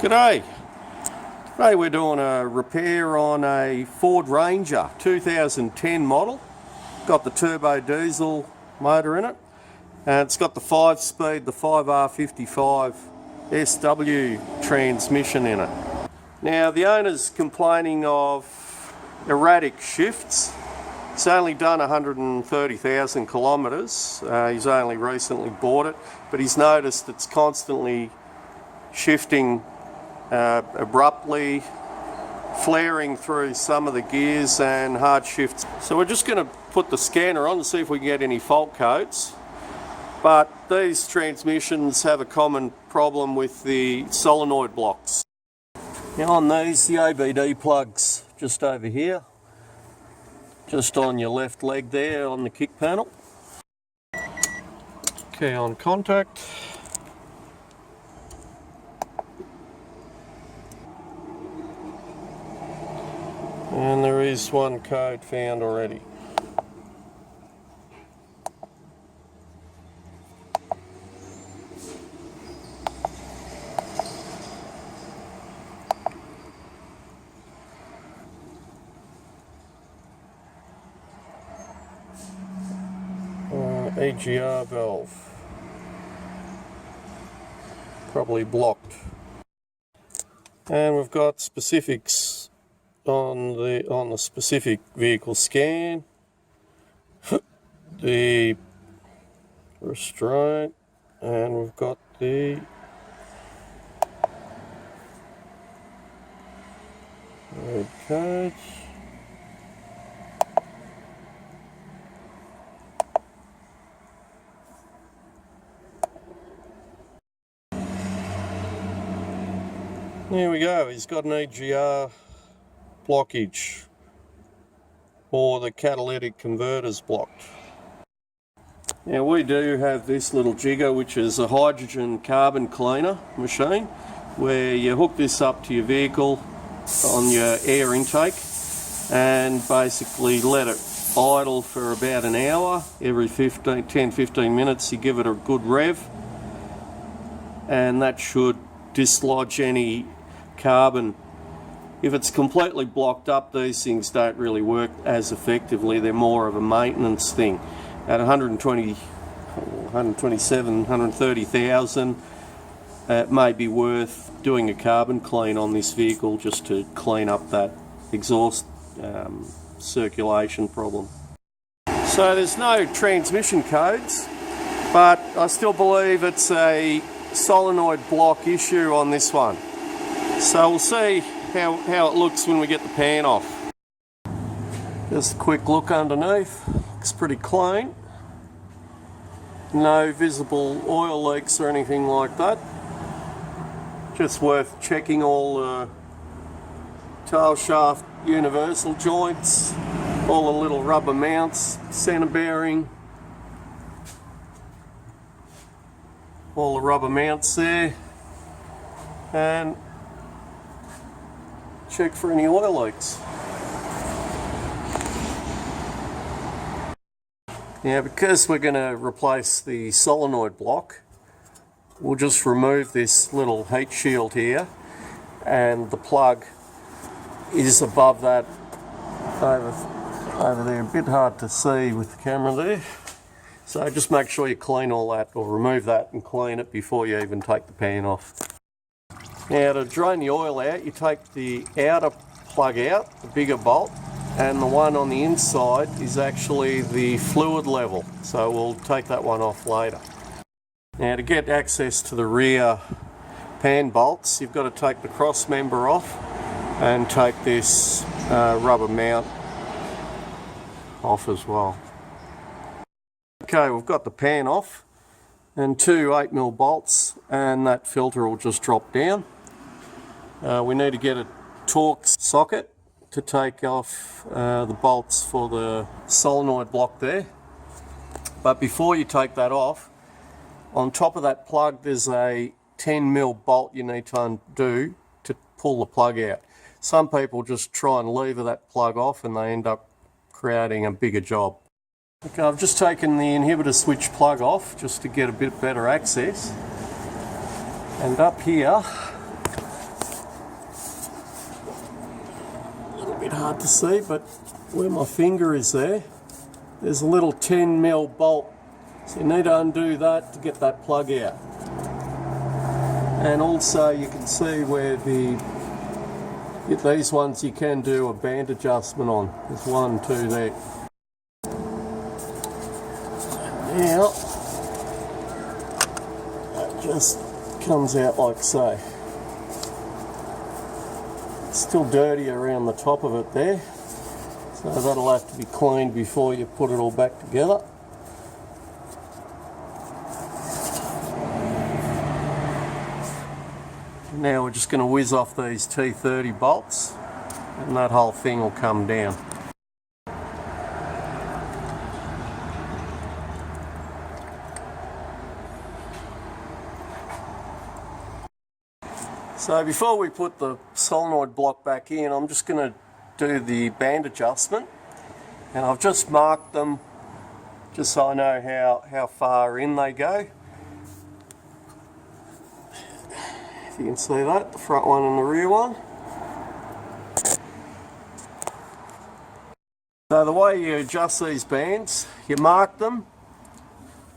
G'day. Today we're doing a repair on a Ford Ranger 2010 model. Got the turbo diesel motor in it, and it's got the 5-speed, the 5R55SW transmission in it. Now the owner's complaining of erratic shifts. It's only done 130,000 kilometres. He's only recently bought it, but he's noticed it's constantly shifting abruptly, flaring through some of the gears and hard shifts. So we're just going to put the scanner on to see if we can get any fault codes. But these transmissions have a common problem with the solenoid blocks. Now on these, the OBD plug's just over here, just on your left leg there on the kick panel. Okay, on contact. And there is one code found already. AGR valve. Probably blocked. And we've got specifics on the specific vehicle scan. The restraint, and we've got the red codes. There we go, he's got an AGR blockage, or the catalytic converter's blocked. Now we do have this little jigger, which is a hydrogen carbon cleaner machine, where you hook this up to your vehicle on your air intake and basically let it idle for about an hour. Every 10-15 minutes you give it a good rev, and that should dislodge any carbon. If it's completely blocked up, these things don't really work as effectively. They're more of a maintenance thing. At 127, 130,000, it may be worth doing a carbon clean on this vehicle just to clean up that exhaust circulation problem. So there's no transmission codes, but I still believe it's a solenoid block issue on this one. So we'll see how it looks when we get the pan off. Just a quick look underneath. Looks pretty clean. No visible oil leaks or anything like that. Just worth checking all the tail shaft universal joints, all the little rubber mounts, centre bearing, all the rubber mounts there, and check for any oil leaks. Now, because we're going to replace the solenoid block, we'll just remove this little heat shield here, and the plug is above that over there. A bit hard to see with the camera there. So just make sure you clean all that, or remove that and clean it before you even take the pan off. Now, to drain the oil out, you take the outer plug out, the bigger bolt, and the one on the inside is actually the fluid level. So we'll take that one off later. Now, to get access to the rear pan bolts, you've got to take the cross member off and take this rubber mount off as well. Okay, we've got the pan off and two 8mm bolts, and that filter will just drop down. We need to get a Torx socket to take off the bolts for the solenoid block there. But before you take that off, on top of that plug there's a 10mm bolt you need to undo to pull the plug out. Some people just try and lever that plug off and they end up creating a bigger job. Okay, I've just taken the inhibitor switch plug off just to get a bit better access. And up here bit hard to see, but where my finger is there's a little 10mm bolt. So you need to undo that to get that plug out. And also you can see where these ones you can do a band adjustment on. There's 1, 2 there. Now, that just comes out like so. It's still dirty around the top of it there, so that'll have to be cleaned before you put it all back together. Now we're just going to whiz off these T30 bolts and that whole thing will come down. So before we put the solenoid block back in, I'm just going to do the band adjustment, and I've just marked them just so I know how far in they go. If you can see that, the front one and the rear one. So the way you adjust these bands, you mark them,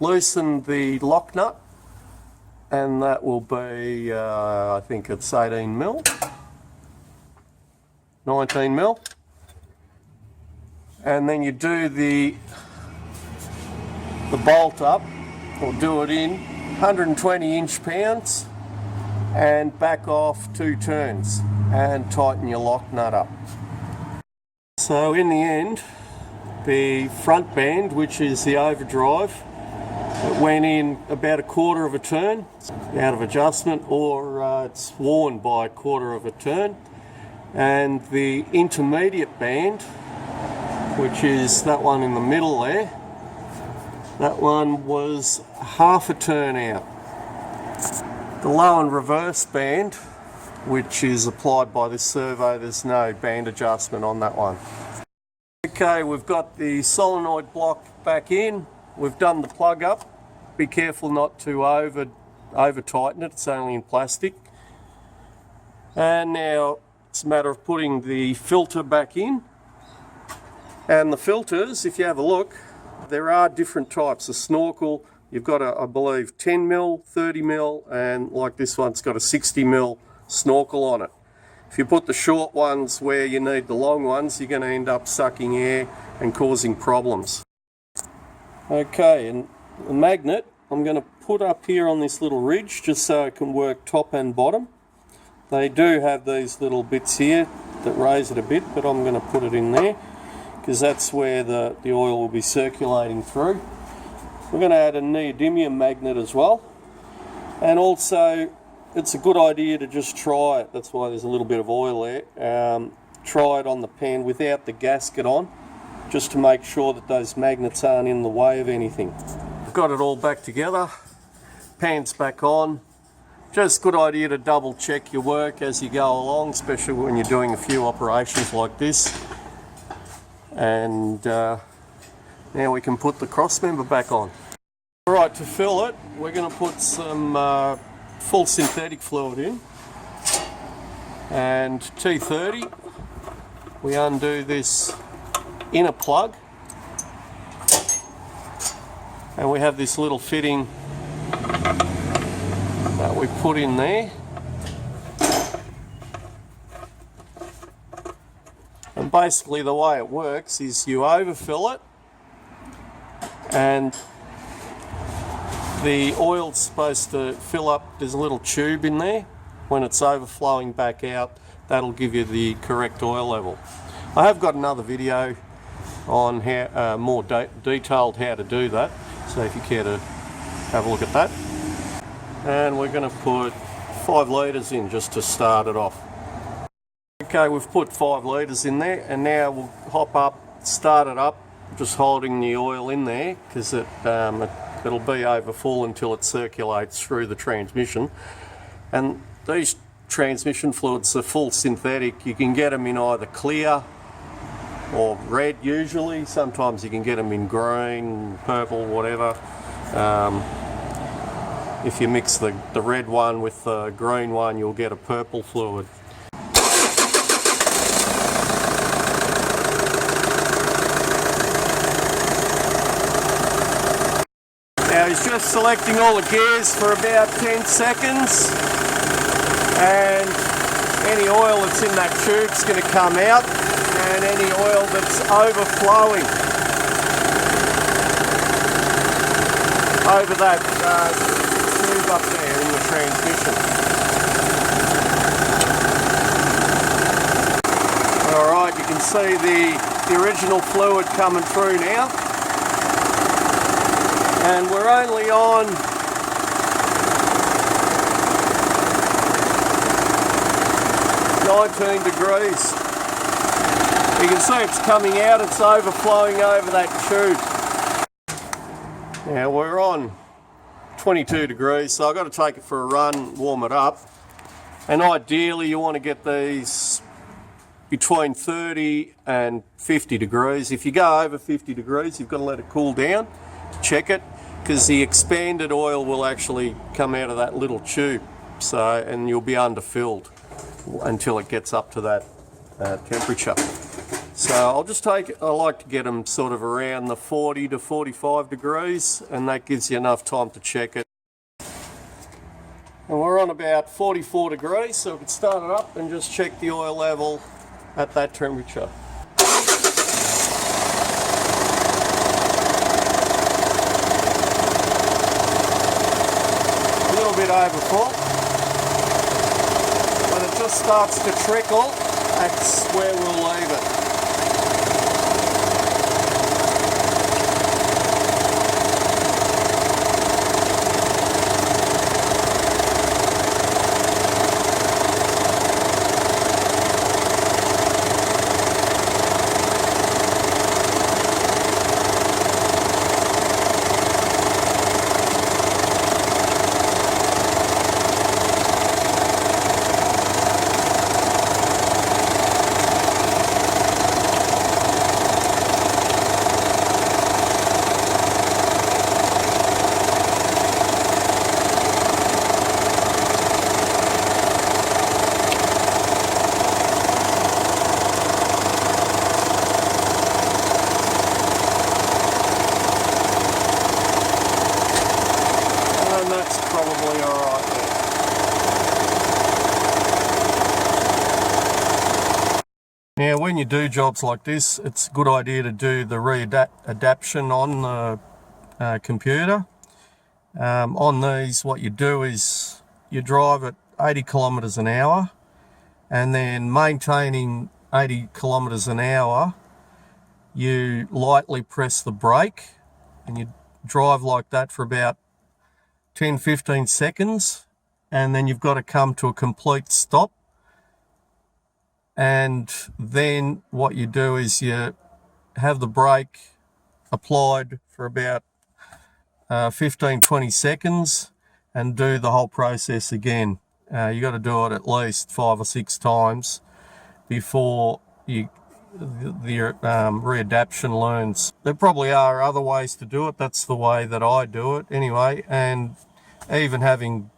loosen the lock nut, and that will be, I think it's 18mm, 19mm, and then you do the bolt up, or do it in 120 inch-pounds, and back off 2 turns, and tighten your lock nut up. So in the end, the front band, which is the Overdrive, it went in about 1/4 of a turn out of adjustment, or it's worn by 1/4 of a turn. And the intermediate band, which is that one in the middle there, that one was 1/2 a turn out. The low and reverse band, which is applied by this servo, there's no band adjustment on that one. Okay, we've got the solenoid block back in. We've done the plug up. Be careful not to over tighten it, it's only in plastic. And now it's a matter of putting the filter back in. And the filters, if you have a look, there are different types. A snorkel, you've got I believe 10mm, 30mm, and like this one's got a 60mm snorkel on it. If you put the short ones where you need the long ones, you're going to end up sucking air and causing problems. Okay, and the magnet I'm going to put up here on this little ridge just so it can work top and bottom. They do have these little bits here that raise it a bit, but I'm going to put it in there because that's where the oil will be circulating through. We're going to add a neodymium magnet as well, and also it's a good idea to just try it. That's why there's a little bit of oil there. Try it on the pan without the gasket on, just to make sure that those magnets aren't in the way of anything. Got it all back together, pan's back on. Just good idea to double check your work as you go along, especially when you're doing a few operations like this. And now we can put the cross member back on. Alright, to fill it, we're going to put some full synthetic fluid in. And T30, we undo this inner plug. And we have this little fitting that we put in there. And basically the way it works is you overfill it, and the oil's supposed to fill up. There's a little tube in there. When it's overflowing back out, that'll give you the correct oil level. I have got another video on how more detailed how to do that, so if you care to have a look at that. And we're going to put 5 litres in just to start it off. Okay, we've put 5 litres in there, and now we'll hop up, start it up, just holding the oil in there because it'll be over full until it circulates through the transmission. And these transmission fluids are full synthetic. You can get them in either clear or red usually. Sometimes you can get them in green, purple, whatever. If you mix the red one with the green one, you'll get a purple fluid. Now he's just selecting all the gears for about 10 seconds, and any oil that's in that tube is going to come out, and any oil that's overflowing over that tube up there in the transmission. Alright, you can see the original fluid coming through now, and we're only on 19 degrees. You can see it's coming out, it's overflowing over that tube. Now we're on 22 degrees, so I've got to take it for a run, warm it up, and ideally you want to get these between 30 and 50 degrees. If you go over 50 degrees, you've got to let it cool down, check it, because the expanded oil will actually come out of that little tube, so, and you'll be underfilled until it gets up to that temperature. So I'll just take, I like to get them sort of around the 40 to 45 degrees, and that gives you enough time to check it. And we're on about 44 degrees, so we can start it up and just check the oil level at that temperature. A little bit overfull. When it just starts to trickle, that's where we'll leave it. Now when you do jobs like this, it's a good idea to do the Re-adaption on the computer. On these, what you do is you drive at 80 kilometers an hour, and then maintaining 80 kilometers an hour, you lightly press the brake and you drive like that for about 10-15 seconds, and then you've got to come to a complete stop. And then what you do is you have the brake applied for about 15-20 seconds and do the whole process again. You got to do it at least 5 or 6 times before the Readaption learns. There probably are other ways to do it. That's the way that I do it anyway, and even having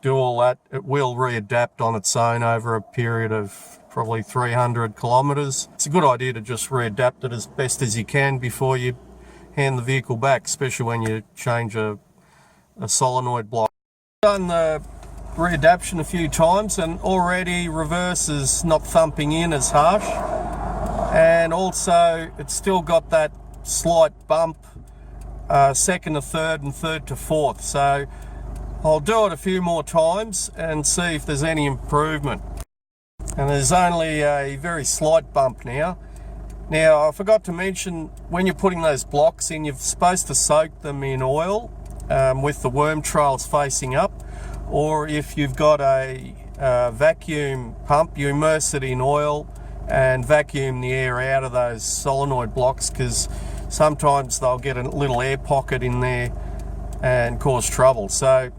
do all that, it will readapt on its own over a period of probably 300 kilometers. It's a good idea to just readapt it as best as you can before you hand the vehicle back, especially when you change a solenoid block. I've done the Readaption a few times, and already reverse is not thumping in as harsh, and also it's still got that slight bump second to third and third to fourth. So I'll do it a few more times and see if there's any improvement. And there's only a very slight bump now. Now, I forgot to mention, when you're putting those blocks in, you're supposed to soak them in oil with the worm trails facing up, or if you've got a vacuum pump, you immerse it in oil and vacuum the air out of those solenoid blocks, because sometimes they'll get a little air pocket in there and cause trouble. So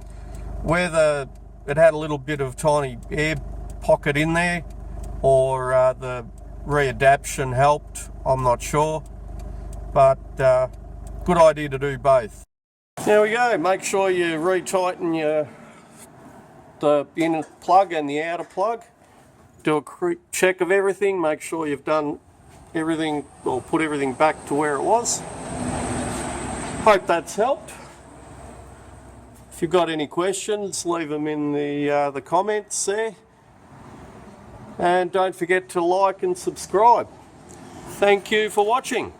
whether it had a little bit of tiny air pocket in there or the Readaption helped, I'm not sure, but good idea to do both. There we go. Make sure you retighten the inner plug and the outer plug. Do a quick check of everything, make sure you've done everything or put everything back to where it was. Hope that's helped. If you've got any questions, leave them in the comments there. And don't forget to like and subscribe. Thank you for watching.